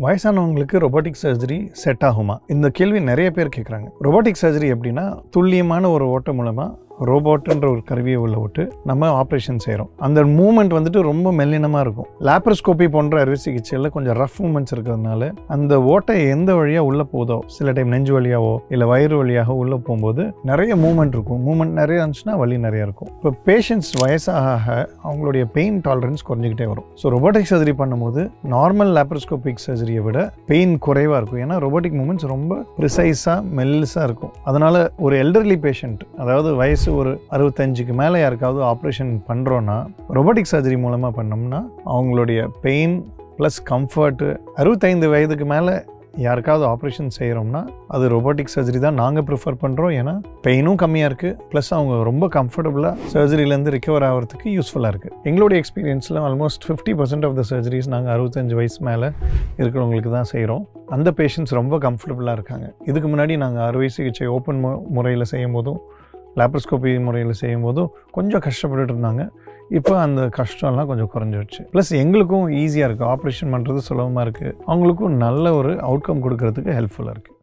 வயசானவங்களுக்கு robotic surgery set ஆகுமா? இந்த கேள்வி நிறைய பேர் கேட்குறாங்க. ரொபோட்டிக் சர்ஜரி எப்படின்னா, துல்லியமான ஒரு ஓட்டை மூலமாக ரோபோட்டுன்ற ஒரு கருவியை உள்ள விட்டு நம்ம ஆப்ரேஷன் செய்கிறோம். அந்த மூமெண்ட் வந்துட்டு ரொம்ப மெல்லினமாக இருக்கும். லேப்ரோஸ்கோபி போன்ற அறுவை சிகிச்சையில் கொஞ்சம் ரஃப் மூமெண்ட்ஸ் இருக்கிறதுனால அந்த ஓட்டை எந்த வழியாக உள்ளே போதோ, சில டைம் நெஞ்சு வழியாவோ இல்லை வயிறு வழியாக உள்ளே போகும்போது நிறைய மூமெண்ட் இருக்கும். மூமெண்ட் நிறைய இருந்துச்சுன்னா வலி நிறைய இருக்கும். இப்போ பேஷண்ட்ஸ் வயசாக அவங்களுடைய பெயின் டாலரன்ஸ் குறைஞ்சிக்கிட்டே வரும். ஸோ ரொபோட்டிக் சர்ஜரி பண்ணும்போது நார்மல் லேப்ரோஸ்கோபிக் சர்ஜரியை விட பெயின் குறைவாக இருக்கும். ஏன்னா ரொபோட்டிக் மூமெண்ட்ஸ் ரொம்ப ப்ரிசைஸாக மெல்லிஸாக இருக்கும். அதனால் ஒரு எல்டர்லி பேஷண்ட், அதாவது வயசு ஒரு 65க்கு மேலே யாருக்காவது ஆப்ரேஷன் பண்ணுறோன்னா ரொபோட்டிக் சர்ஜரி மூலமாக பண்ணோம்னா அவங்களுடைய பெயின் ப்ளஸ் கம்ஃபர்ட்டு, 65 வயதுக்கு மேலே யாருக்காவது ஆப்ரேஷன் செய்கிறோம்னா அது ரொபோட்டிக் சர்ஜரி தான் நாங்கள் ப்ரிஃபர் பண்ணுறோம். ஏன்னா பெயினும் கம்மியாக இருக்குது, ப்ளஸ் அவங்க ரொம்ப கம்ஃபர்டபுளாக சர்ஜரியிலேருந்து ரிகவர் ஆகிறதுக்கு யூஸ்ஃபுல்லாக இருக்குது. எங்களுடைய எக்ஸ்பீரியன்ஸில் ஆல்மோஸ்ட் 50% ஆஃப் த சர்ஜரிஸ் நாங்கள் 65 வயசு மேலே இருக்கிறவங்களுக்கு தான் செய்கிறோம். அந்த பேஷண்ட்ஸ் ரொம்ப கம்ஃபர்டபுளாக இருக்காங்க. இதுக்கு முன்னாடி நாங்கள் அறுவை சிகிச்சை ஓப்பன் முறையில் செய்யும் போதும் லேப்ரோஸ்கோபி முறையில் செய்யும்போதும் கொஞ்சம் கஷ்டப்பட்டுட்டு இருந்தாங்க. இப்போ அந்த கஷ்டம்லாம் கொஞ்சம் குறைஞ்சிடுச்சு. ப்ளஸ் எங்களுக்கும் ஈஸியாக இருக்குது, ஆப்ரேஷன் பண்ணுறது சுலபமாக இருக்குது, அவங்களுக்கும் நல்ல ஒரு அவுட்கம் கொடுக்கறதுக்கு ஹெல்ப்ஃபுல்லாக இருக்குது.